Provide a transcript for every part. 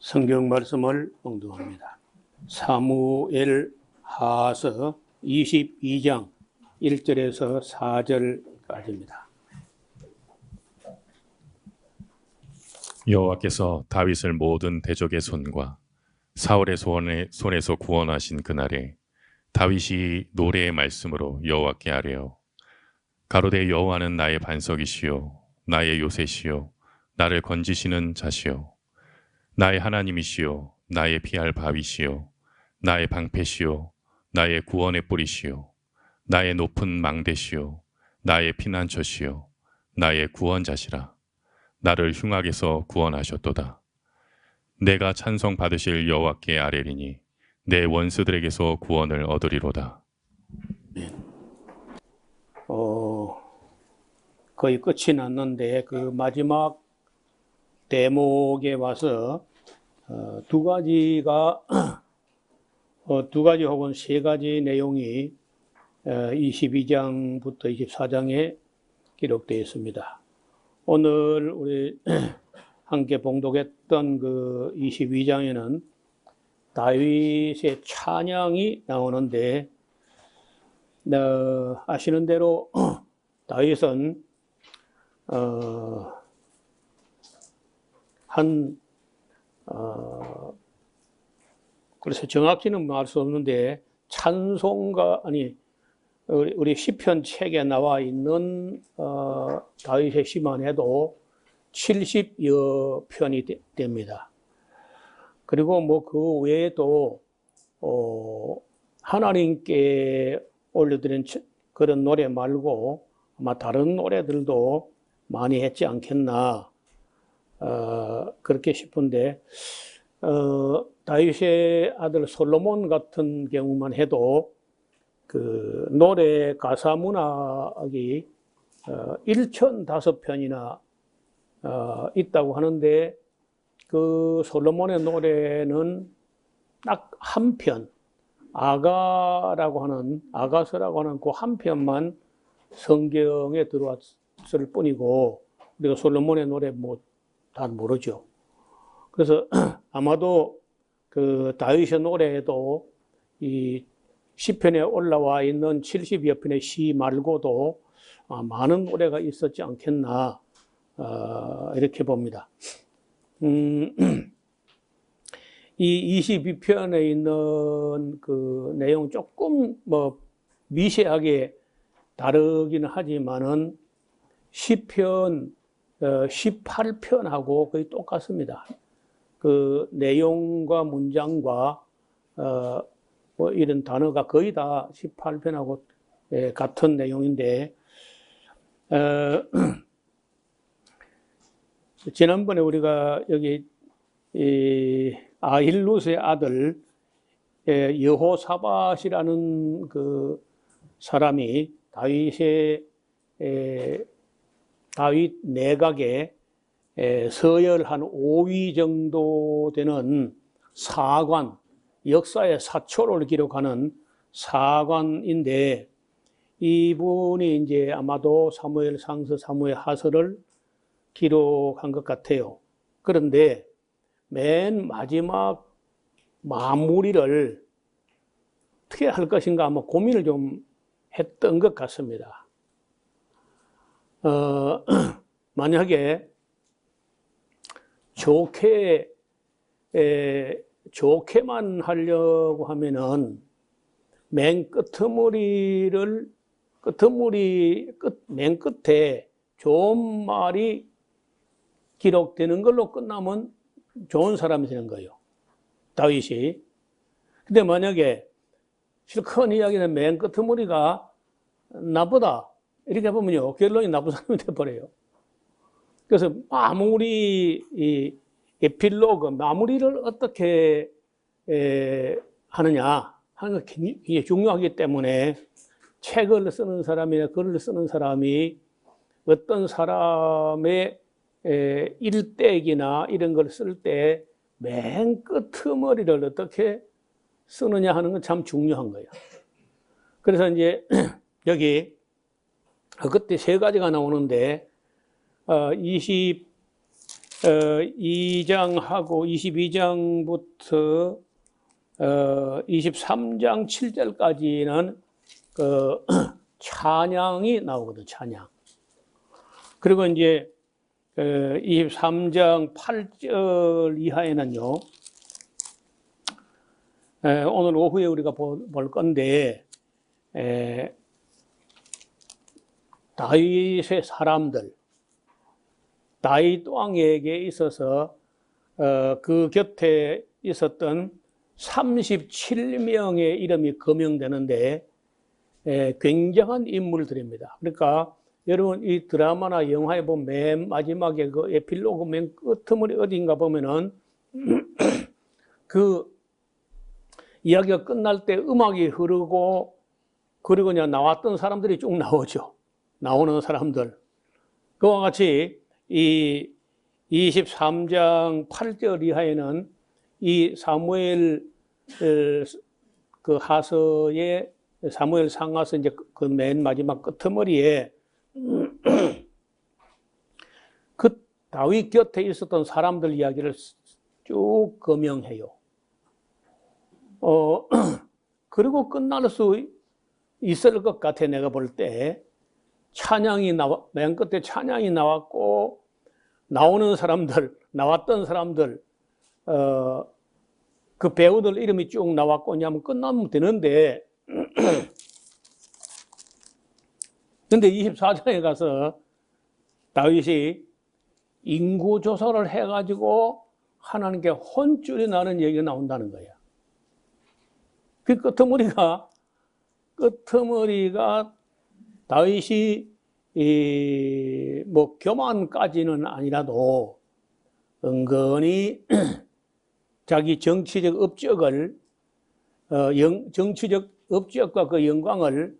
성경 말씀을 봉독합니다. 사무엘 하서 22장 1절에서 4절까지입니다. 여호와께서 다윗을 모든 대적의 손과 사울의 손에서 구원하신 그날에 다윗이 노래의 말씀으로 여호와께 아뢰어 가로되 여호와는 나의 반석이시요 나의 요새시요 나를 건지시는 자시요 나의 하나님이시요 나의 피할 바위시요 나의 방패시요 나의 구원의 뿌리시요 나의 높은 망대시요 나의 피난처시요 나의 구원자시라. 나를 흉악에서 구원하셨도다. 내가 찬송 받으실 여호와께 아뢰리니 내 원수들에게서 구원을 얻으리로다. 거의 끝이 났는데 그 마지막 대목에 와서 두 가지 혹은 세 가지 내용이 22장부터 24장에 기록되어 있습니다. 오늘 우리 함께 봉독했던 그 22장에는 다윗의 찬양이 나오는데 아시는 대로 다윗은 그래서 정확히는 말 수 없는데 찬송가 우리 시편 책에 나와 있는 다윗의 시만 해도 70여 편이 됩니다. 그리고 뭐 그 외에도 하나님께 올려드린 그런 노래 말고 아마 다른 노래들도 많이 했지 않겠나 그렇게 싶은데 다윗의 아들 솔로몬 같은 경우만 해도 그 노래 가사 문학이 1005편이나 있다고 하는데 그 솔로몬의 노래는 딱 한 편, 아가서라고 하는 그 한 편만 성경에 들어왔을 뿐이고 우리가 솔로몬의 노래 다 모르죠. 그래서 아마도 그 다윗의 노래에도 이 시편에 올라와 있는 70여 편의 시 말고도 많은 노래가 있었지 않겠나 이렇게 봅니다. 이 22편에 있는 그 내용 조금 미세하게 다르기는 하지만은 시편 18편하고 거의 똑같습니다. 그 내용과 문장과 이런 단어가 거의 다 18편하고 같은 내용인데 지난번에 우리가 여기 아힐룻의 아들 여호사밧이라는 그 사람이 다윗 내각에 서열 한 5위 정도 되는 사관, 역사의 사초를 기록하는 사관인데 이분이 이제 아마도 사무엘상서, 사무엘하서를 기록한 것 같아요. 그런데 맨 마지막 마무리를 어떻게 할 것인가 아마 고민을 좀 했던 것 같습니다. 만약에 좋게만 하려고 하면은 맨 맨 끝에 좋은 말이 기록되는 걸로 끝나면 좋은 사람이 되는 거예요. 다윗이. 근데 만약에 실컷 이야기는 맨 끝머리가 나쁘다. 이렇게 보면요. 결론이 나쁜 사람이 돼버려요. 그래서 이 에필로그, 마무리를 어떻게 하느냐 하는 게 굉장히 중요하기 때문에 책을 쓰는 사람이나 글을 쓰는 사람이 어떤 사람의 일대기나 이런 걸 쓸 때 맨 끝머리를 어떻게 쓰느냐 하는 건 참 중요한 거예요. 그래서 이제 여기 그때 세 가지가 나오는데 2장하고 22장부터 23장 7절까지는 그 찬양이 나오거든, 찬양. 그리고 이제 23장 8절 이하에는요, 오늘 오후에 우리가 볼 건데, 다윗의 사람들, 다윗 왕에게 있어서 그 곁에 있었던 37명의 이름이 거명되는데 굉장한 인물들입니다. 그러니까 여러분 이 드라마나 영화에 보면 맨 마지막에 그 에필로그 맨 끝머리 어딘가 보면은 그 이야기가 끝날 때 음악이 흐르고 그리고 그냥 나왔던 사람들이 쭉 나오죠. 나오는 사람들. 그와 같이 이 23장 8절 이하에는 이 사무엘 그 하서의 사무엘 상하서 이제 그 맨 마지막 끄트머리에 그 다윗 곁에 있었던 사람들 이야기를 쭉 거명해요. 그리고 끝날 수 있을 것 같아, 내가 볼 때. 맨 끝에 찬양이 나왔고, 나오는 사람들, 나왔던 사람들, 그 배우들 이름이 쭉 나왔고, 하면 끝나면 되는데, 근데 24장에 가서 다윗이 인구조사를 해가지고 하나님께 혼쭐이 나는 얘기가 나온다는 거야. 그 끄트머리가 다윗이 뭐 교만까지는 아니라도 은근히 자기 정치적 업적을 정치적 업적과 그 영광을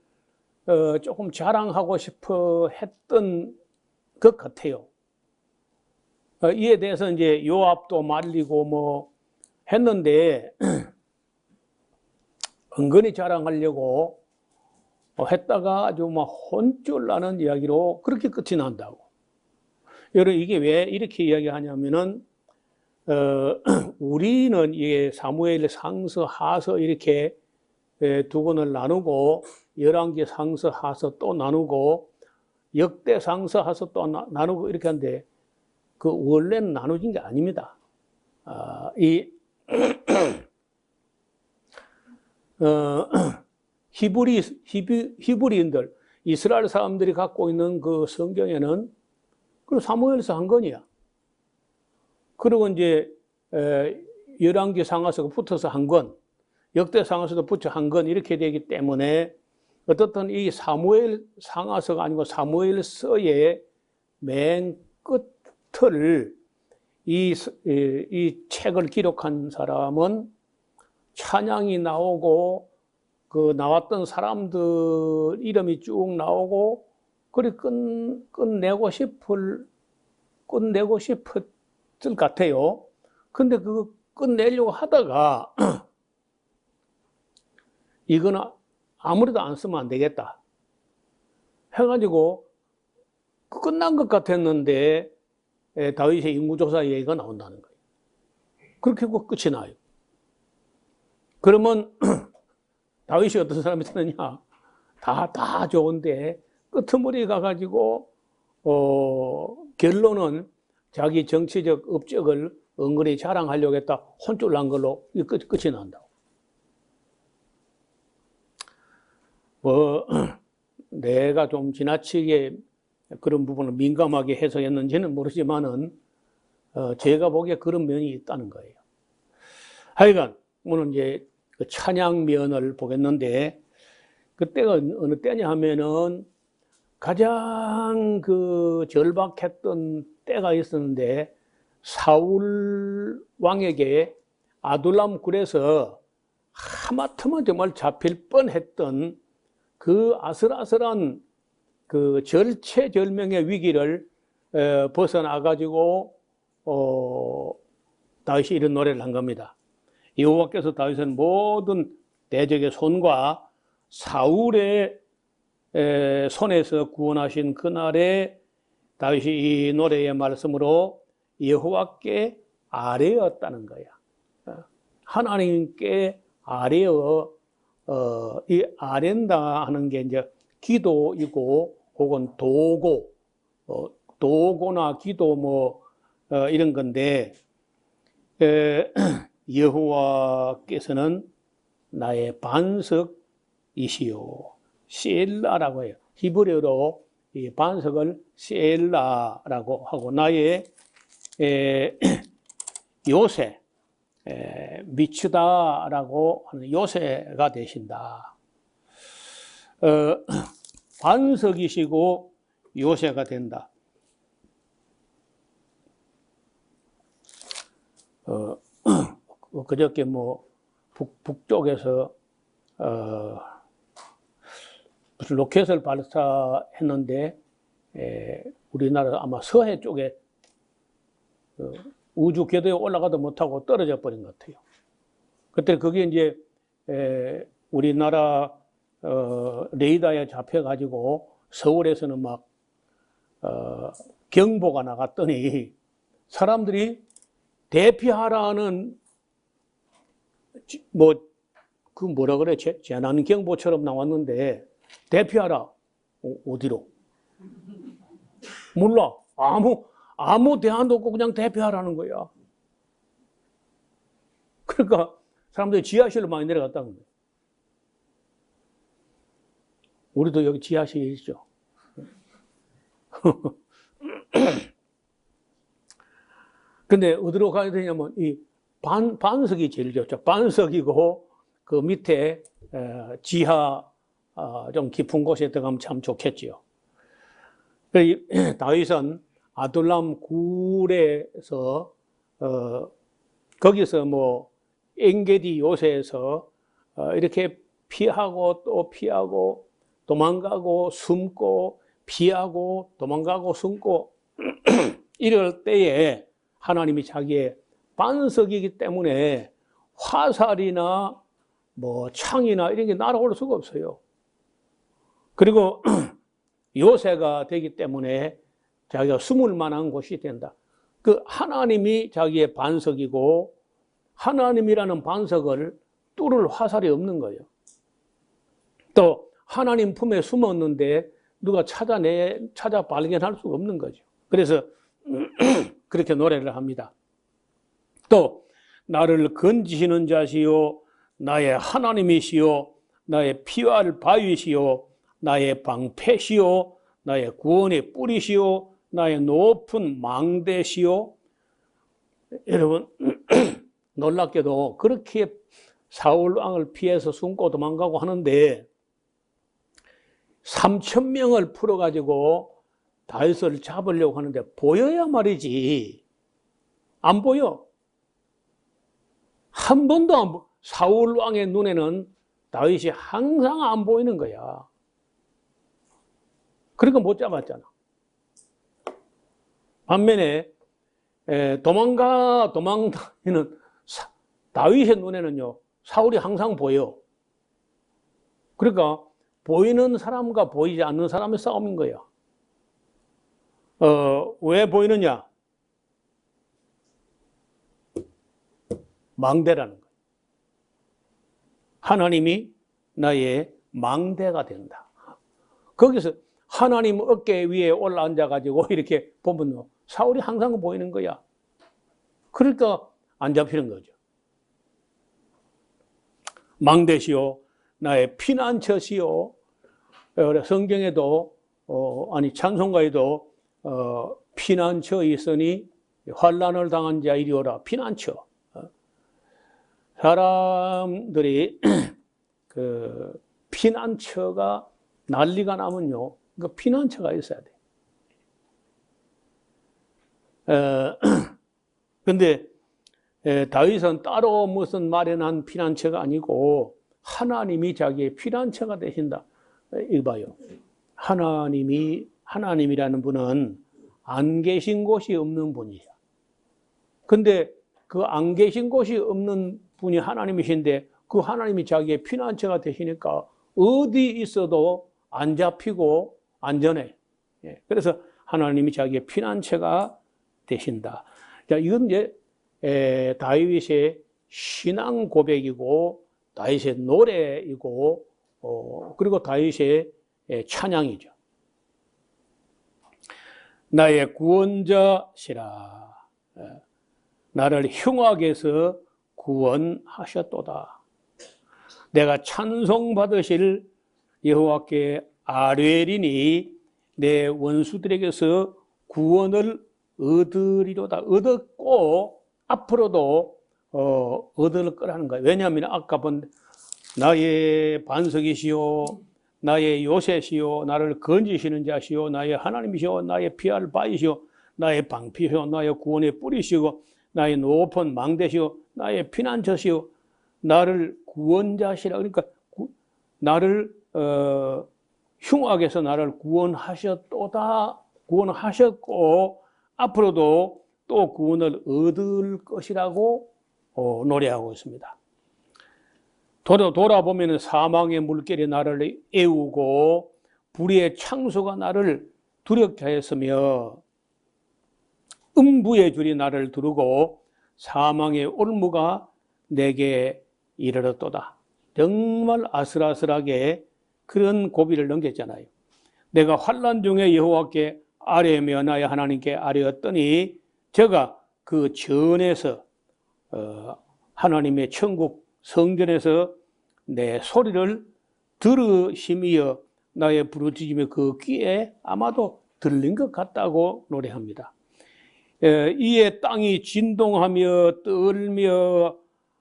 조금 자랑하고 싶어 했던 것 같아요. 이에 대해서 이제 요압도 말리고 뭐 했는데 은근히 자랑하려고 했다가 아주 막 혼쭐 나는 이야기로 그렇게 끝이 난다고. 여러분 이게 왜 이렇게 이야기하냐면은 우리는 이게 사무엘 상서 하서 이렇게 두 권을 나누고 열왕기 상서 하서 또 나누고 역대 상서 하서 또 나누고 이렇게 하는데 그 원래는 나눠진 게 아닙니다. 히브리인들, 이스라엘 사람들이 갖고 있는 그 성경에는 그 사무엘서 한 권이야. 그리고 이제 열왕기 상하서가 붙어서 한 권, 역대 상하서도 붙여 한 권 이렇게 되기 때문에 어떻든 이 사무엘 상하서가 아니고 사무엘서의 맨 끝을 이 책을 기록한 사람은 찬양이 나오고 그 나왔던 사람들 이름이 쭉 나오고 그리 끝내고 싶을 것 같아요. 근데 그 끝내려고 하다가 이거는 아무래도 안 쓰면 안 되겠다 해가지고 끝난 것 같았는데 다윗의 인구조사 얘기가 나온다는 거예요. 그렇게 끝이 나요. 그러면 다윗이 어떤 사람이 되느냐? 다 좋은데 끄트머리 가가지고 결론은 자기 정치적 업적을 은근히 자랑하려고 했다. 혼쭐 난 걸로 끝이 난다고. 내가 좀 지나치게 그런 부분을 민감하게 해석했는지는 모르지만은 제가 보기에 그런 면이 있다는 거예요. 하여간 오늘 이제 그 찬양면을 보겠는데 그때가 어느 때냐 하면은 가장 그 절박했던 때가 있었는데 사울 왕에게 아둘람 굴에서 하마터면 정말 잡힐 뻔했던 그 아슬아슬한 그 절체절명의 위기를 벗어나 가지고 다윗이 이런 노래를 한 겁니다. 여호와께서 다윗은 모든 대적의 손과 사울의 손에서 구원하신 그날에 다윗이 이 노래의 말씀으로 여호와께 아뢰었다는 거야. 하나님께 아뢰어, 이 아랜다 하는 게 이제 기도이고, 혹은 도고, 도고나 기도 이런 건데, 여호와께서는 나의 반석이시요. 셀라라고 해요. 히브리어로 이 반석을 셀라라고 하고, 나의 요새, 미추다라고 하는 요새가 되신다. 반석이시고 요새가 된다. 그저께 북쪽에서 무슨 로켓을 발사했는데, 우리나라 아마 서해 쪽에 우주 궤도에 올라가도 못하고 떨어져 버린 것 같아요. 그때 그게 이제 우리나라 레이더에 잡혀가지고 서울에서는 막 경보가 나갔더니 사람들이 대피하라는 그 뭐라 그래, 재난 경보처럼 나왔는데, 대피하라. 어디로? 몰라. 아무 대안도 없고 그냥 대피하라는 거야. 그러니까 사람들이 지하실로 많이 내려갔다는 거예요. 우리도 여기 지하실이 있죠. 근데 어디로 가야 되냐면, 이 반석이 제일 좋죠. 반석이고, 그 밑에 지하 좀 깊은 곳에 들어가면 참 좋겠지요. 다윗은 아둘람 굴에서 거기서 엔게디 요새에서 이렇게 피하고 또 피하고 도망가고 숨고 피하고 도망가고 숨고 이럴 때에 하나님이 자기의 반석이기 때문에 화살이나 창이나 이런 게 날아올 수가 없어요. 그리고 요새가 되기 때문에 자기가 숨을 만한 곳이 된다. 그 하나님이 자기의 반석이고, 하나님이라는 반석을 뚫을 화살이 없는 거예요. 또 하나님 품에 숨었는데 누가 찾아 발견할 수가 없는 거죠. 그래서 그렇게 노래를 합니다. 또 나를 건지시는 자시요, 나의 하나님이시요, 나의 피할 바위시요, 나의 방패시요, 나의 구원의 뿌리시요, 나의 높은 망대시요. 여러분, 놀랍게도 그렇게 사울 왕을 피해서 숨고 도망가고 하는데 3,000명을 풀어가지고 다윗을 잡으려고 하는데 보여야 말이지. 안 보여. 한 번도 안 보여. 사울 왕의 눈에는 다윗이 항상 안 보이는 거야. 그러니까 못 잡았잖아. 반면에 도망다니는 다윗의 눈에는요, 사울이 항상 보여. 그러니까 보이는 사람과 보이지 않는 사람의 싸움인 거야. 왜 보이느냐? 망대라는 거야. 하나님이 나의 망대가 된다. 거기서 하나님 어깨 위에 올라앉아가지고 이렇게 보면 사울이 항상 보이는 거야. 그러니까 안 잡히는 거죠. 망대시오, 나의 피난처시오. 성경에도 찬송가에도 피난처 있으니 환난을 당한 자 이리 오라. 피난처. 사람들이 그 피난처가 난리가 나면요, 그 피난처가 있어야 돼. 근데 다윗은 따로 무슨 마련한 피난처가 아니고 하나님이 자기의 피난처가 되신다. 이거 봐요. 하나님이라는 분은 안 계신 곳이 없는 분이야. 근데 그 안 계신 곳이 없는 분이 하나님이신데 그 하나님이 자기의 피난처가 되시니까 어디 있어도 안 잡히고 안전해. 그래서 하나님이 자기의 피난처가 되신다. 자, 이건 이제 다윗의 신앙 고백이고 다윗의 노래이고 그리고 다윗의 찬양이죠. 나의 구원자시라. 나를 흉악에서 구원하셨도다. 내가 찬송받으실 여호와께 아뢰리니 내 원수들에게서 구원을 얻으리로다. 얻었고 앞으로도 얻을 거라는 거예요. 왜냐하면 아까 본 나의 반석이시오, 나의 요새시오, 나를 건지시는 자시오, 나의 하나님이시오, 나의 피할 바이시오, 나의 방피시오, 나의 구원의 뿌리시오, 나의 높은 망대시오, 나의 피난처시오, 나를 구원자시라. 그러니까 나를 흉악에서 나를 구원하셨도다. 구원하셨고 앞으로도 또 구원을 얻을 것이라고 노래하고 있습니다. 돌아보면 사망의 물결이 나를 애우고 불의의 창소가 나를 두렵게 하였으며 음부의 줄이 나를 두르고 사망의 올무가 내게 이르렀도다. 정말 아슬아슬하게 그런 고비를 넘겼잖아요. 내가 환난 중에 여호와께 아뢰며 나의 하나님께 아뢰었더니 저가 그 전에서 하나님의 천국 성전에서 내 소리를 들으시며 나의 부르짖음이 그 귀에 아마도 들린 것 같다고 노래합니다. 이에 땅이 진동하며 떨며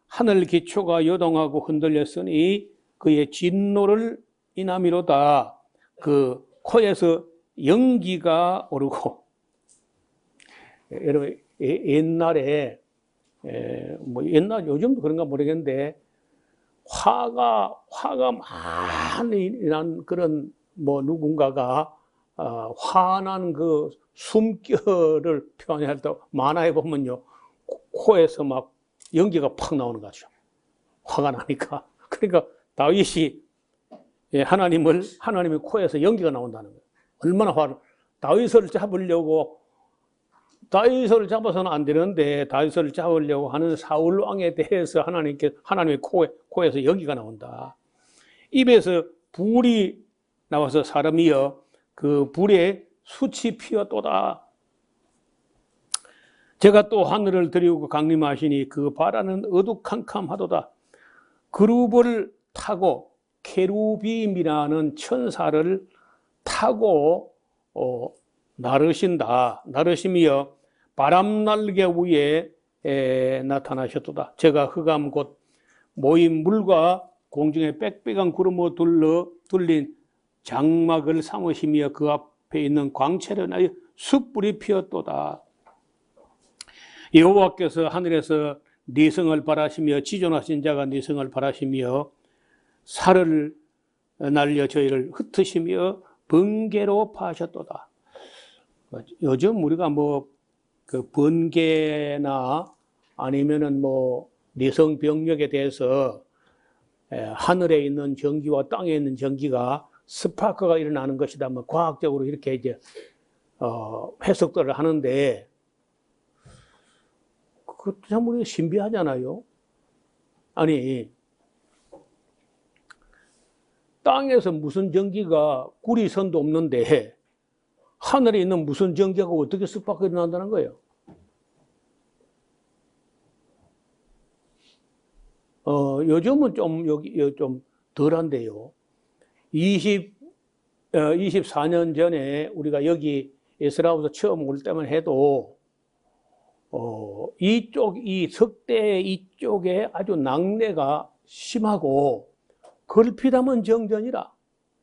하늘 기초가 요동하고 흔들렸으니 그의 진노를 인함이로다. 그 코에서 연기가 오르고 여러분 옛날에 뭐 옛날 요즘도 그런가 모르겠는데 화가 많이 난 그런 뭐 누군가가 화난 그 숨결을 표현할 때 만화에 보면요 코에서 막 연기가 팍 나오는 거죠. 화가 나니까. 그러니까 다윗이 하나님의 코에서 연기가 나온다는 거예요. 얼마나 다윗을 잡아서는 안 되는데 다윗을 잡으려고 하는 사울 왕에 대해서 하나님의 코에서 연기가 나온다. 입에서 불이 나와서 사람이여 그 불에 숯이 피었도다. 제가 또 하늘을 드리우고 강림하시니 그 바다는 어두캄캄하도다. 그룹을 타고 케루빔이라는 천사를 타고 나르시며 바람날개 위에 나타나셨도다. 제가 흑암 곧 모인 물과 공중에 빽빽한 구름으로 둘린 장막을 삼으시며 그 앞에 있는 광채를 나여 숯불이 피었도다. 여호와께서 하늘에서 네 성을 바라시며 지존하신 자가 네 성을 바라시며 살을 날려 저희를 흩으시며 번개로 파하셨도다. 요즘 우리가 그 번개나 아니면은 내성 병력에 대해서 하늘에 있는 전기와 땅에 있는 전기가 스파크가 일어나는 것이다. 과학적으로 이렇게 이제 해석들을 하는데 그것도 참 우리가 신비하잖아요. 아니 땅에서 무슨 전기가 구리선도 없는데 하늘에 있는 무슨 전기가 어떻게 스파크가 일어난다는 거예요. 요즘은 좀 덜한데요. 24년 전에 우리가 여기 에스라부터 처음 올 때만 해도 이 석대 이쪽에 아주 낙뢰가 심하고 걸핏하면 정전이라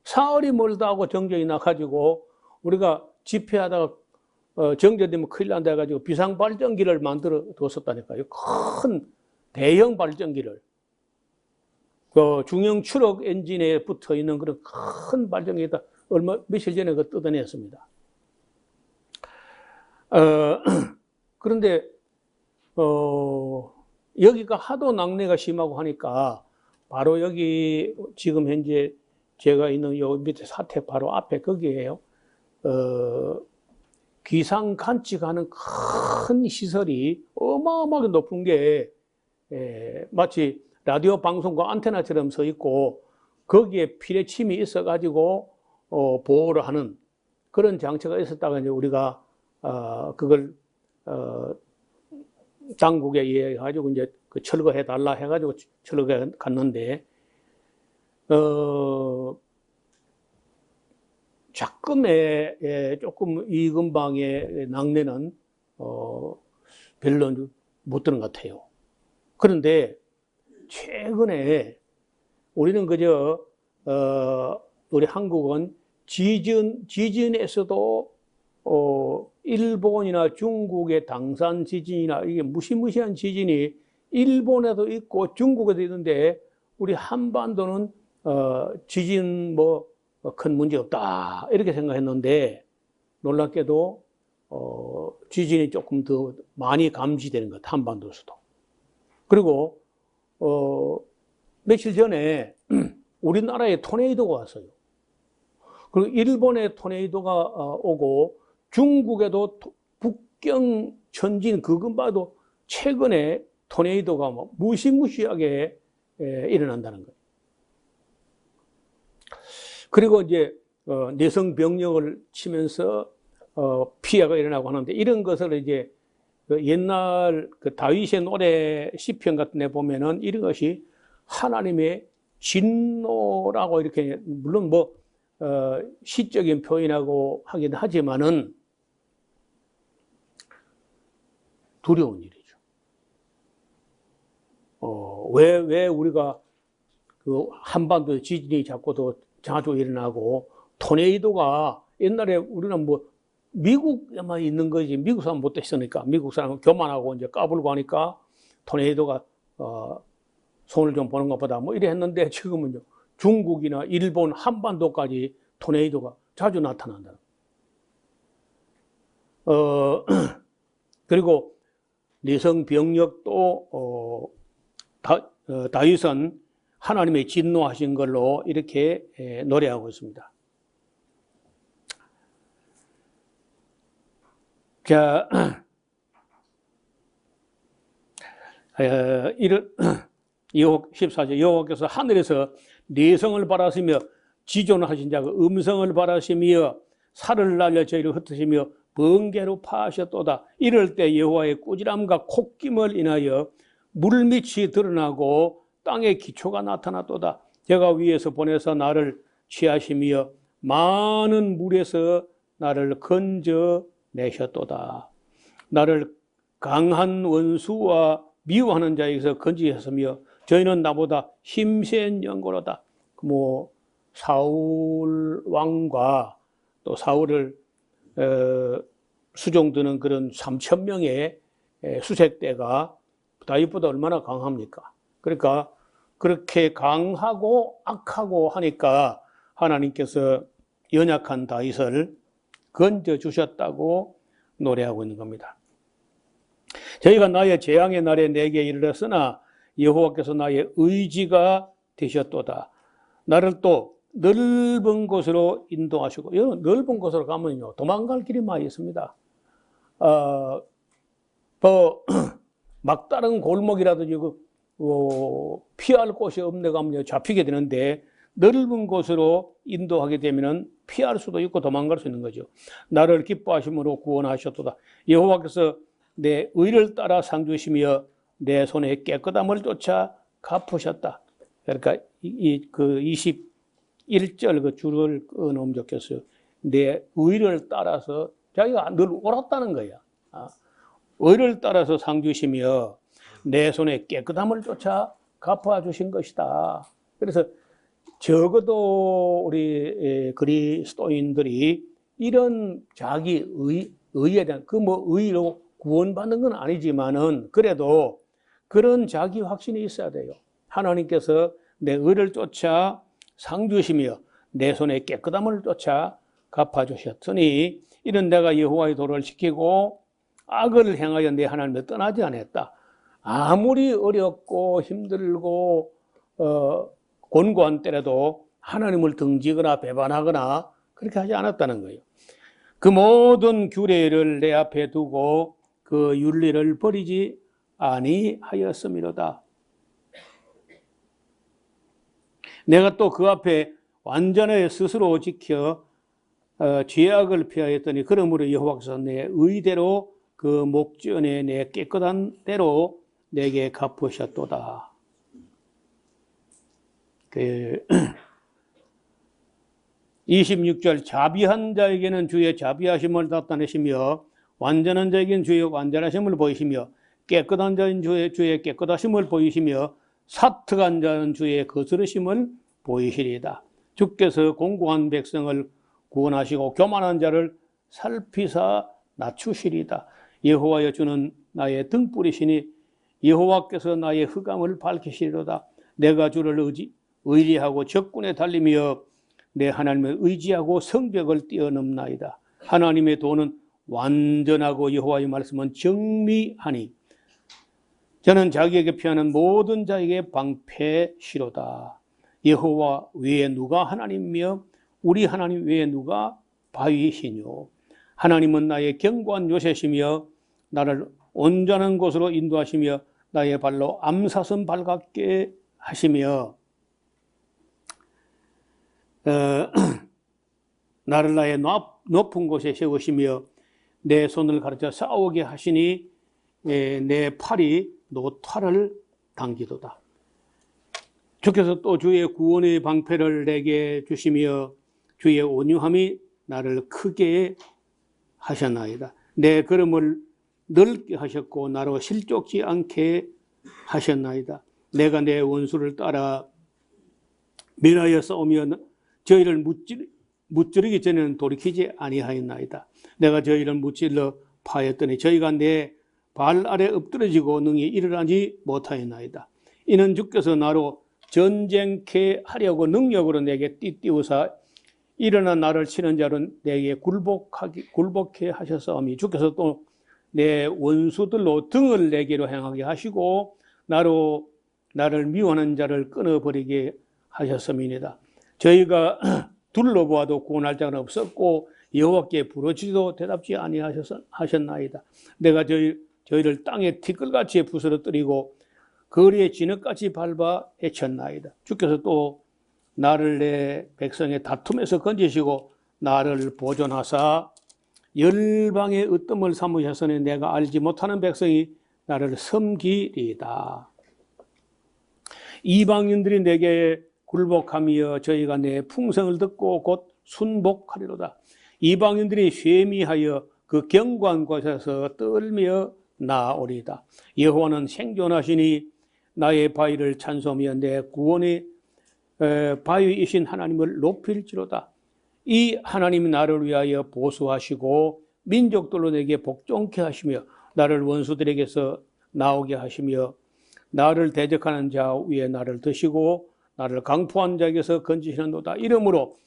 사흘이 멀다 하고 정전이 나가지고 우리가 집회하다가 정전되면 큰일 난다 해가지고 비상발전기를 만들어 뒀었다니까요. 큰 대형 발전기를 그 중형 추력 엔진에 붙어 있는 그런 큰 발전기에다 며칠 전에 그 뜯어냈습니다. 그런데 여기가 하도 낙뢰가 심하고 하니까 바로 여기 지금 현재 제가 있는 요 밑에 사택 바로 앞에 거기에요. 기상 관측하는 큰 시설이 어마어마하게 높은 게 마치 라디오 방송과 안테나처럼 서 있고 거기에 피뢰침이 있어가지고 보호를 하는 그런 장치가 있었다가 이제 우리가 그걸 당국에 의해 가지고 이제 그 철거해 달라 해가지고 철거해 갔는데 작금에 조금 이 근방의 낙뢰는 별로 못 드는 것 같아요. 그런데 최근에 우리는 그저 우리 한국은 지진에서도 일본이나 중국의 당산 지진이나 이게 무시무시한 지진이 일본에도 있고 중국에도 있는데 우리 한반도는 지진 뭐 큰 문제 없다 이렇게 생각했는데 놀랍게도 지진이 조금 더 많이 감지되는 것 한반도에서도. 그리고 며칠 전에 우리나라에 토네이도가 왔어요. 그리고 일본에 토네이도가 오고 중국에도 북경 천진 그 근방에도 최근에 토네이도가 뭐 무시무시하게 일어난다는 거예요. 그리고 이제 내성병력을 치면서 피해가 일어나고 하는데 이런 것을 이제 옛날 그 다윗의 노래 시편 같은 데 보면은 이런 것이 하나님의 진노라고 이렇게 물론 뭐 시적인 표현하고 하긴 하지만은 두려운 일이죠. 왜 우리가 그 한반도 지진이 자꾸 자주 일어나고 토네이도가 옛날에 우리는 뭐 미국에만 있는 거지 미국 사람 못 됐으니까 미국 사람은 교만하고 이제 까불고 하니까 토네이도가 손을 좀 보는 것보다 뭐 이래 했는데 지금은요 중국이나 일본 한반도까지 토네이도가 자주 나타난다. 그리고 내성 병력도 다윗은 하나님의 진노하신 걸로 이렇게 노래하고 있습니다. 자, 이런 14절 여호와께서 하늘에서 내성을 바라시며 지존하신 자가 음성을 바라시며 살을 날려 저희를 흩으시며 번개로 파하셨도다. 이럴 때 여호와의 꾸지람과 콧김을 인하여 물밑이 드러나고 땅의 기초가 나타났도다. 제가 위에서 보내서 나를 취하시며 많은 물에서 나를 건져내셨도다. 나를 강한 원수와 미워하는 자에게서 건지셨으며 저희는 나보다 힘센 영고로다. 뭐 사울 왕과 또 사울을 수종드는 그런 3,000명의 수색대가 다윗보다 얼마나 강합니까? 그러니까 그렇게 강하고 악하고 하니까 하나님께서 연약한 다윗을 건져주셨다고 노래하고 있는 겁니다. 저희가 나의 재앙의 날에 내게 이르렀으나 여호와께서 나의 의지가 되셨도다. 나를 또 넓은 곳으로 인도하시고, 여러분 넓은 곳으로 가면요 도망갈 길이 많이 있습니다. 막다른 골목이라든지 피할 곳이 없네 가면 잡히게 되는데 넓은 곳으로 인도하게 되면 피할 수도 있고 도망갈 수 있는 거죠. 나를 기뻐하심으로 구원하셨도다. 여호와께서 내 의를 따라 상 주시며 내 손에 깨끗함을 쫓아 갚으셨다. 그러니까 그 21절 그 줄을 끊으면 좋겠어요. 내 의를 따라서 자기가 늘 옳았다는 거야. 의를 따라서 상 주시며 내 손에 깨끗함을 쫓아 갚아주신 것이다. 그래서 적어도 우리 그리스도인들이 이런 자기 의에 대한 그 뭐 의로 구원받는 건 아니지만은 그래도 그런 자기 확신이 있어야 돼요. 하나님께서 내 의를 쫓아 상 주시며 내 손에 깨끗함을 쫓아 갚아주셨으니 이런 내가 여호와의 도를 지키고 악을 행하여 내 하나님을 떠나지 않았다. 아무리 어렵고 힘들고 곤고한 때라도 하나님을 등지거나 배반하거나 그렇게 하지 않았다는 거예요. 그 모든 규례를 내 앞에 두고 그 윤리를 버리지 아니하였음이로다. 내가 또 그 앞에 완전히 스스로 지켜 죄악을 피하였더니 그러므로 여호와께서 내 의대로 그 목전에 내 깨끗한 대로 내게 갚으셨도다. 그 26절 자비한 자에게는 주의 자비하심을 나타내시며 완전한 자에게는 주의 완전하심을 보이시며 깨끗한 자인 주의 깨끗하심을 보이시며 사특한 자는 주의 거스르심을 보이시리이다. 주께서 공고한 백성을 구원하시고 교만한 자를 살피사 낮추시리이다. 여호와여 주는 나의 등불이시니 여호와께서 나의 흑암을 밝히시리로다. 내가 주를 의리하고 적군에 달리며 내 하나님을 의지하고 성벽을 뛰어넘나이다. 하나님의 도는 완전하고 여호와의 말씀은 정미하니 저는 자기에게 피하는 모든 자에게 방패시로다. 여호와 외에 누가 하나님이며 우리 하나님 외에 누가 바위시뇨. 하나님은 나의 견고한 요새시며 나를 온전한 곳으로 인도하시며 나의 발로 암사선 발갛게 하시며 나를 나의 높은 곳에 세우시며 내 손을 가르쳐 싸우게 하시니 내 팔이 노타를 당기도다. 주께서 또 주의 구원의 방패를 내게 주시며 주의 온유함이 나를 크게 하셨나이다. 내 걸음을 넓게 하셨고 나로 실족지 않게 하셨나이다. 내가 내 원수를 따라 멸하여 싸우며 저희를 무찌르기 전에는 돌이키지 아니하였나이다. 내가 저희를 무찔러 파였더니 저희가 내 발 아래 엎드러지고 능히 일어나지 못하였나이다. 이는 주께서 나로 전쟁케 하려고 능력으로 내게 띠띠우사 일어나 나를 치는 자는 내게 굴복해 하셨사오니 주께서 또 내 원수들로 등을 내게로 향하게 하시고 나를 미워하는 자를 끊어버리게 하셨음이니이다. 저희가 둘러보아도 구원할 자가 없었고 여호와께 부르짖어도 대답지 아니하셨나이다. 내가 저희를 땅에 티끌같이 부스러뜨리고 거리에 진흙같이 밟아 헤쳤나이다. 주께서 또 나를 내 백성의 다툼에서 건지시고 나를 보존하사 열방의 으뜸을 삼으셨으니 내가 알지 못하는 백성이 나를 섬기리이다. 이방인들이 내게 굴복하며 저희가 내 풍성을 듣고 곧 순복하리로다. 이방인들이 쇠미하여 그 견고한 곳에서 떨며 나오리이다. 여호와는 생존하시니 나의 바위를 찬송하며 내 구원의 바위이신 하나님을 높일지로다. 이 하나님이 나를 위하여 보수하시고 민족들로 내게 복종케 하시며 나를 원수들에게서 나오게 하시며 나를 대적하는 자 위에 나를 드시고 나를 강포한 자에게서 건지시는도다. 이러므로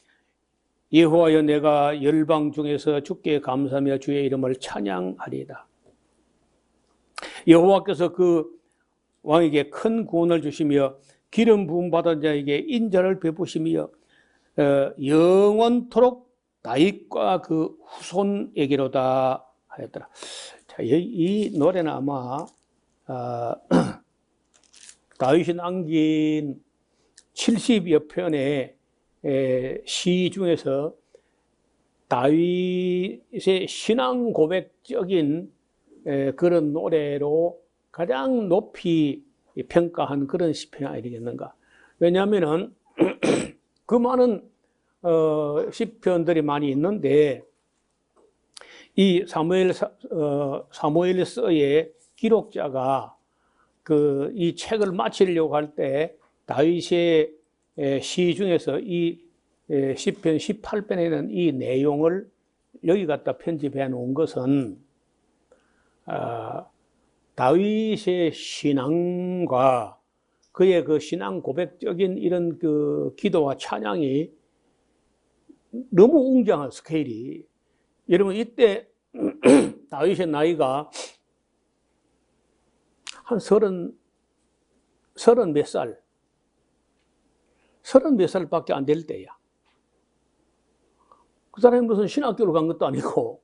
여호와여 내가 열방 중에서 주께 감사하며 주의 이름을 찬양하리이다. 여호와께서 그 왕에게 큰 구원을 주시며 기름 부음 받은 자에게 인자를 베푸시며 영원토록 다윗과 그 후손에게로다 하였더라. 자, 이 노래는 아마 다윗이 남긴 70여 편의 시 중에서 다윗의 신앙 고백적인 그런 노래로 가장 높이 평가한 그런 시편이 아니겠는가. 왜냐하면은 그 많은 시편들이 많이 있는데 이 사무엘서의 기록자가 이 책을 마치려고 할 때 다윗의 시 중에서 이 시편 18편에는 이 내용을 여기 갖다 편집해 놓은 것은 다윗의 신앙과 그의 그 신앙 고백적인 이런 그 기도와 찬양이 너무 웅장한 스케일이. 여러분 이때 다윗의 나이가 한 30몇 살밖에 안 될 때야. 그 사람이 무슨 신학교를 간 것도 아니고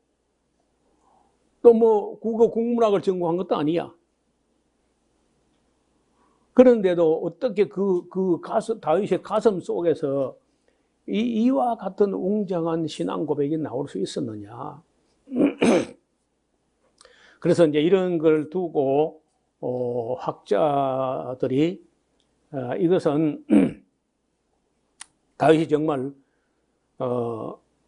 또 뭐 국어 국문학을 전공한 것도 아니야. 그런데도 어떻게 다윗의 가슴 속에서 이와 같은 웅장한 신앙 고백이 나올 수 있었느냐. 그래서 이제 이런 걸 두고 학자들이 이것은 다윗이 정말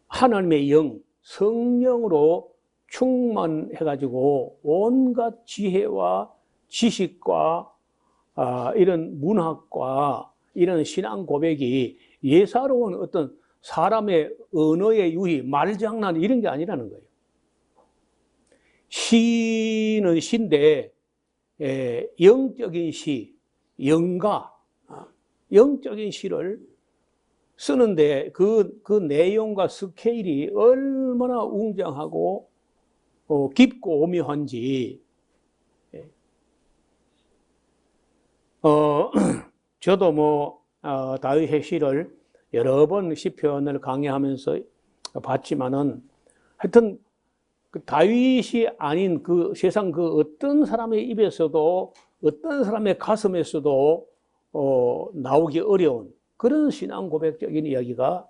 하나님의 영, 성령으로 충만해가지고 온갖 지혜와 지식과 이런 문학과 이런 신앙 고백이 예사로운 어떤 사람의 언어의 유희, 말장난 이런 게 아니라는 거예요. 시는 시인데 영적인 시, 영가, 영적인 시를 쓰는데 그 내용과 스케일이 얼마나 웅장하고 깊고 오묘한지 저도 뭐 다윗의 시를 여러 번 시편을 강의하면서 봤지만은 하여튼 그 다윗이 아닌 그 세상 그 어떤 사람의 입에서도 어떤 사람의 가슴에서도 나오기 어려운 그런 신앙 고백적인 이야기가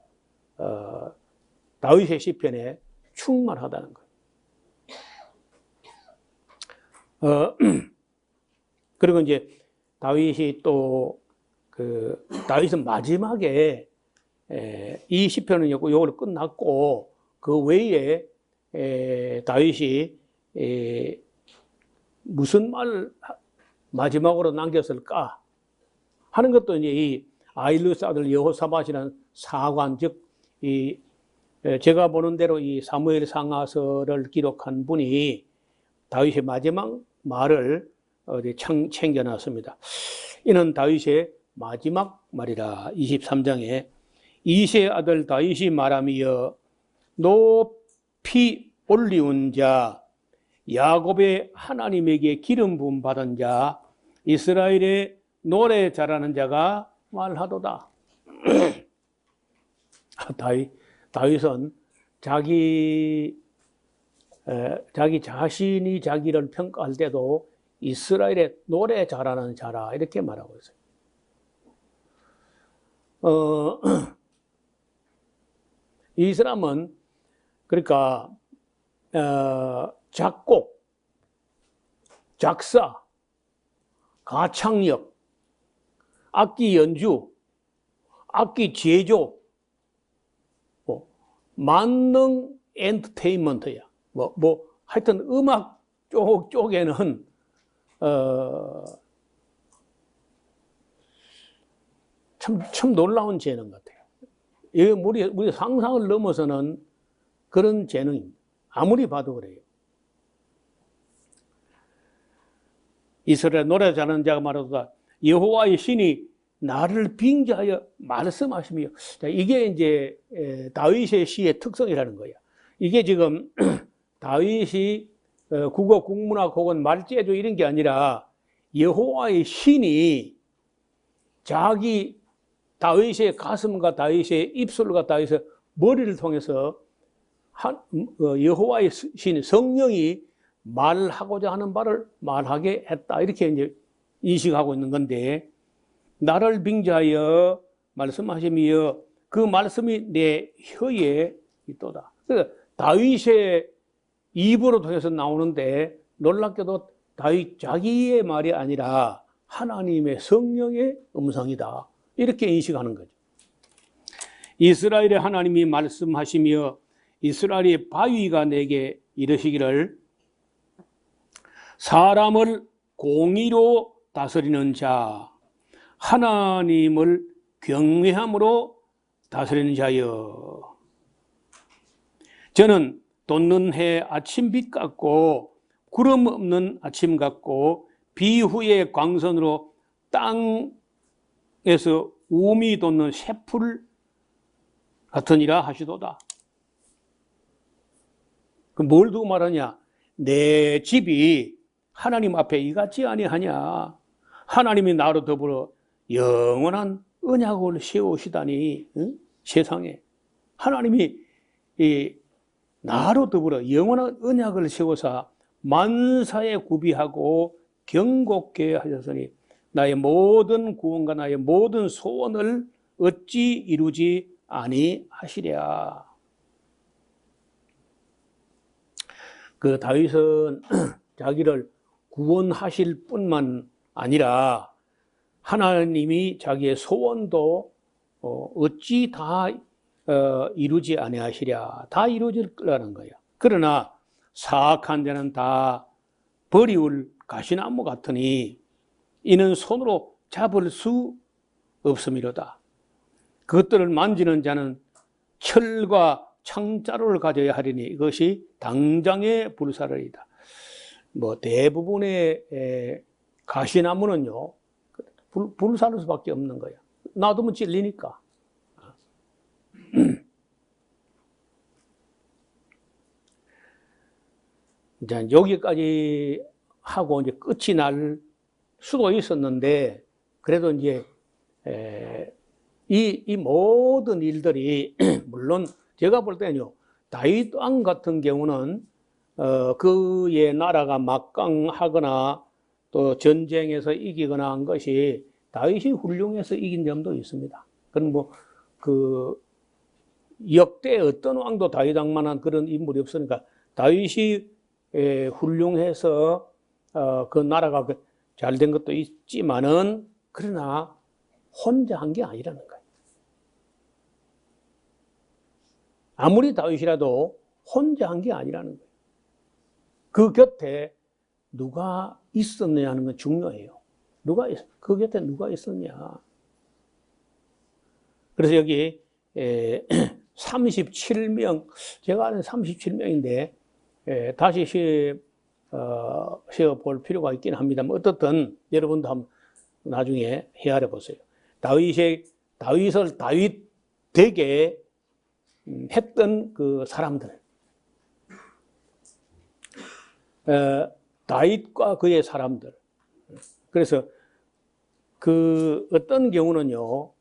다윗의 시편에 충만하다는 거예요. 그리고 이제 다윗이 또 다윗은 마지막에 이 시편은 요걸 끝났고 그 외에 다윗이 무슨 말을 마지막으로 남겼을까 하는 것도 이제 이 아힐루스 아들 여호사밧이라는 사관, 즉 제가 보는 대로 이 사무엘 상하서를 기록한 분이 다윗의 마지막 말을 챙겨놨습니다. 이는 다윗의 마지막 말이라. 23장에 이새의 아들 다윗이 말하며 높이 올리운 자, 야곱의 하나님에게 기름 부음 받은 자, 이스라엘의 노래 잘하는 자가 말하도다. 다윗은 자기 자신이 자기를 평가할 때도 이스라엘의 노래 잘하는 자라 이렇게 말하고 있어요. 이 사람은 그러니까 작곡, 작사, 가창력, 악기 연주, 악기 제조, 만능 엔터테인먼트야. 하여튼 음악 쪽에는 참 놀라운 재능 같아요. 이게 우리 상상을 넘어서는 그런 재능입니다. 아무리 봐도 그래요. 이스라엘 노래 잘하는 자가 말하도다. 여호와의 신이 나를 빙자하여 말씀하시며. 이게 이제 다윗의 시의 특성이라는 거예요. 이게 지금 다윗이 국어 국문학 혹은 말재주 이런 게 아니라 여호와의 신이 자기 다윗의 가슴과 다윗의 입술과 다윗의 머리를 통해서 여호와의 신 성령이 말하고자 하는 바를 말하게 했다. 이렇게 이제 인식하고 있는 건데, 나를 빙자하여 말씀하시며 그 말씀이 내 혀에 있도다. 그래서 다윗의 입으로 통해서 나오는데 놀랍게도 다윗 자기의 말이 아니라 하나님의 성령의 음성이다. 이렇게 인식하는 거죠. 이스라엘의 하나님이 말씀하시며 이스라엘의 바위가 내게 이르시기를 사람을 공의로 다스리는 자, 하나님을 경외함으로 다스리는 자여. 저는 돋는 해 아침빛 같고 구름 없는 아침 같고 비 후의 광선으로 땅에서 우미 돋는 새풀 같으니라 하시도다. 뭘 두고 말하냐? 내 집이 하나님 앞에 이같지 아니하냐? 하나님이 나로 더불어 영원한 언약을 세우시다니. 응? 세상에 하나님이 이 나로 더불어 영원한 언약을 세워서 만사에 구비하고 경곡케 하셨으니 나의 모든 구원과 나의 모든 소원을 어찌 이루지 아니하시랴. 그 다윗은 자기를 구원하실 뿐만 아니라 하나님이 자기의 소원도 어찌 다 이루지 아니하시랴. 다 이루어질 거라는 거예요. 그러나 사악한 자는 다 버리울 가시나무 같으니 이는 손으로 잡을 수 없음이로다. 그것들을 만지는 자는 철과 창자루를 가져야 하리니 이것이 당장의 불사르리이다. 뭐 대부분의 가시나무는요 불사를 수밖에 없는 거야. 놔두면 찔리니까. 이제 여기까지 하고 이제 끝이 날 수도 있었는데 그래도 이제 이 모든 일들이 물론 제가 볼 때는요 다윗 왕 같은 경우는 그의 나라가 막강하거나 또 전쟁에서 이기거나 한 것이 다윗이 훌륭해서 이긴 점도 있습니다. 그건 뭐 그 역대 어떤 왕도 다윗 왕만한 그런 인물이 없으니까 다윗이 훌륭해서 그 나라가 잘 된 것도 있지만은 그러나 혼자 한 게 아니라는 거예요. 아무리 다윗이라도 혼자 한 게 아니라는 거예요. 그 곁에 누가 있었느냐 하는 건 중요해요. 그 곁에 누가 있었냐. 그래서 여기 37명, 제가 아는 37명인데 다시 세어볼 필요가 있긴 합니다만 어떻든 여러분도 한번 나중에 헤아려 보세요. 다윗을 다윗 되게 했던 그 사람들, 다윗과 그의 사람들. 그래서 그 어떤 경우는요,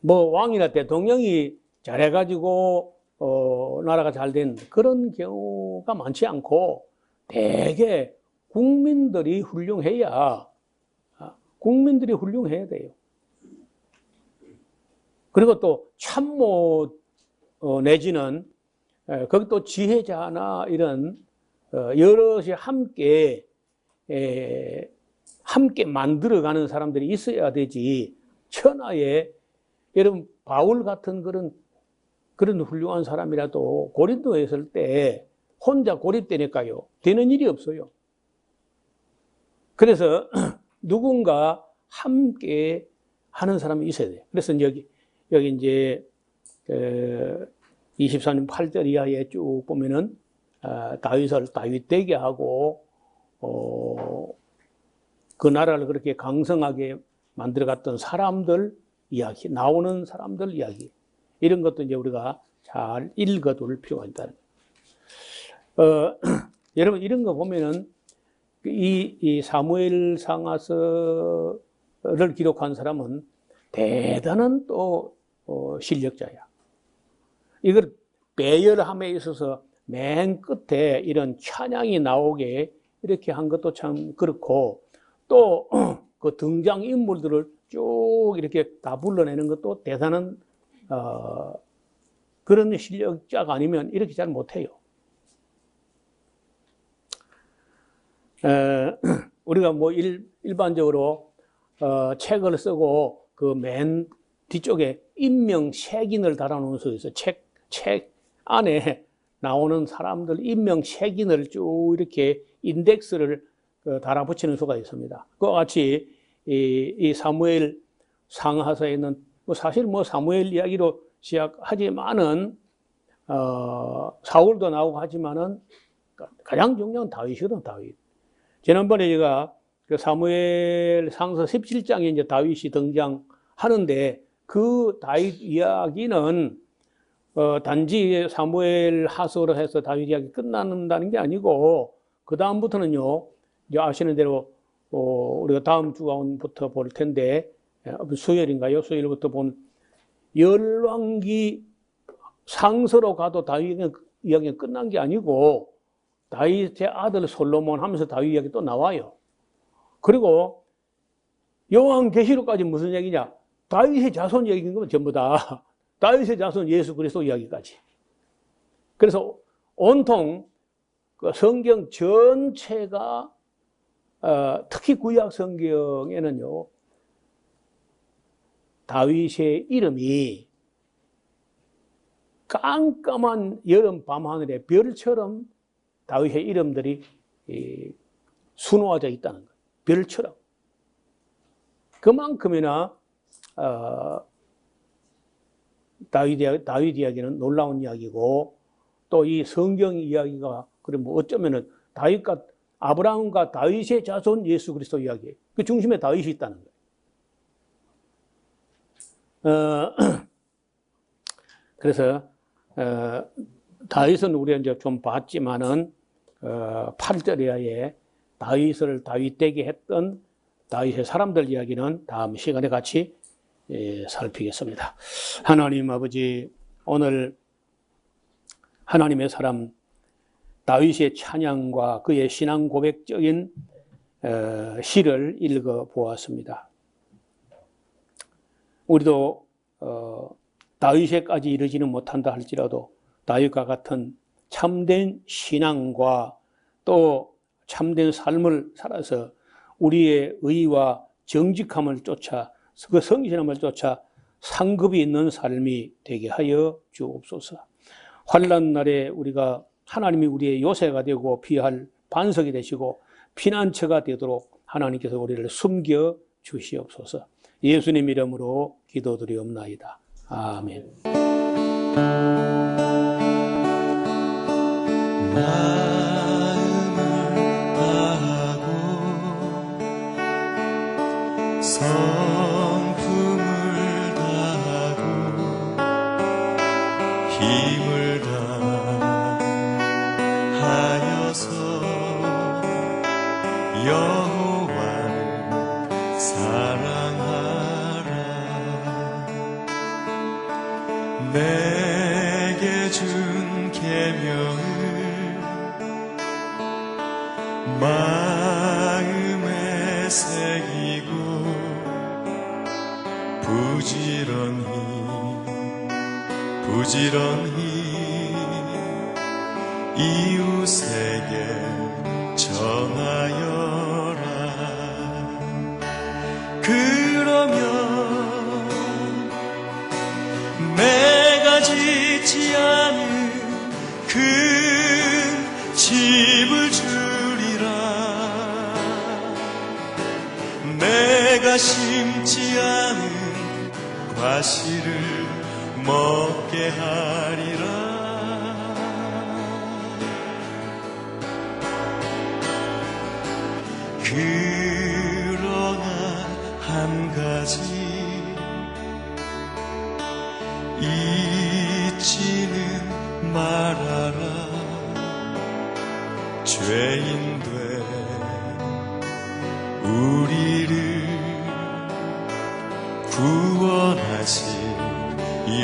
뭐 왕이나 대통령이 잘해가지고 나라가 잘 된 그런 경우가 많지 않고 대개 국민들이 훌륭해야 돼요. 그리고 또 참모 내지는 거기 또 지혜자나 이런 여럿이 함께 만들어가는 사람들이 있어야 되지. 천하에 여러분 바울 같은 그런 훌륭한 사람이라도 고린도에 있을 때 혼자 고립되니까요. 되는 일이 없어요. 그래서 누군가 함께 하는 사람이 있어야 돼요. 그래서 여기 이제 24년 8절 이하에 쭉 보면은 다윗을 다윗 되게 하고 그 나라를 그렇게 강성하게 만들어갔던 사람들 이야기, 나오는 사람들 이야기, 이런 것도 이제 우리가 잘 읽어둘 필요가 있다는 거예요. 여러분 이런 거 보면은 이 사무엘 상하서를 기록한 사람은 대단한 또 실력자야. 이걸 배열함에 있어서 맨 끝에 이런 찬양이 나오게 이렇게 한 것도 참 그렇고 또 그 등장 인물들을 쭉 이렇게 다 불러내는 것도 대단한 그런 실력자가 아니면 이렇게 잘 못해요. 우리가 뭐 일반적으로 책을 쓰고 그 맨 뒤쪽에 인명색인을 달아놓은 수 있어요. 책 안에 나오는 사람들 인명색인을 쭉 이렇게 인덱스를 달아붙이는 수가 있습니다. 그와 같이 이 사무엘 상하서에는 사실 사무엘 이야기로 시작하지만은 사울도 나오고 하지만은 가장 중요한 다윗이거든. 다윗. 지난번에 제가 그 사무엘 상서 17장에 이제 다윗이 등장하는데 그 다윗 이야기는 단지 사무엘 하서로 해서 다윗 이야기 끝난다는 게 아니고 그 다음부터는요. 이제 아시는 대로 우리가 다음 주부터 볼 텐데 수요일인가요? 수요일부터 본 열왕기 상서로 가도 다윗 이야기가 끝난 게 아니고 다윗의 아들 솔로몬 하면서 다윗 이야기 또 나와요. 그리고 요한계시록까지 무슨 얘기냐? 다윗의 자손 얘기인 건 전부 다 다윗의 자손 예수 그리스도 이야기까지. 그래서 온통 그 성경 전체가 특히 구약 성경에는요, 다윗의 이름이 깜깜한 여름 밤하늘의 별처럼 다윗의 이름들이 수놓아져 있다는 거예요. 별처럼. 그만큼이나 다윗 이야기는 놀라운 이야기고, 또 이 성경 이야기가 그래 뭐 어쩌면은 다윗과 아브라함과 다윗의 자손 예수 그리스도 이야기, 그 중심에 다윗이 있다는 거예요. 그래서 다윗은 우리가 이제 좀 봤지만은 8절 이하에 다윗을 다윗되게 했던 다윗의 사람들 이야기는 다음 시간에 같이 살피겠습니다. 하나님 아버지, 오늘 하나님의 사람 다윗의 찬양과 그의 신앙 고백적인 시를 읽어 보았습니다. 우리도 다윗에까지 이르지는 못한다 할지라도 다윗과 같은 참된 신앙과 또 참된 삶을 살아서 우리의 의와 정직함을 쫓아, 그 성실함을 쫓아 상급이 있는 삶이 되게 하여 주옵소서. 환난 날에 우리가 하나님이 우리의 요새가 되고 피할 반석이 되시고 피난처가 되도록 하나님께서 우리를 숨겨 주시옵소서. 예수님 이름으로 기도드리옵나이다. 아멘. 마음을 다하고 성품을 다하고 힘을 다하여서 여호와를 사랑하라. 내게 준 계명을 마음에 새기고 부지런히 이웃에게 전하여라. 그러면 내가 짓지 않은 그 집을 주리라. 내가 심지 않은 과실을 먹게 하리라. 그러나 한 가지 잊지는 말아라. 죄인 된 우리를 구원하신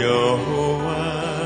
여호와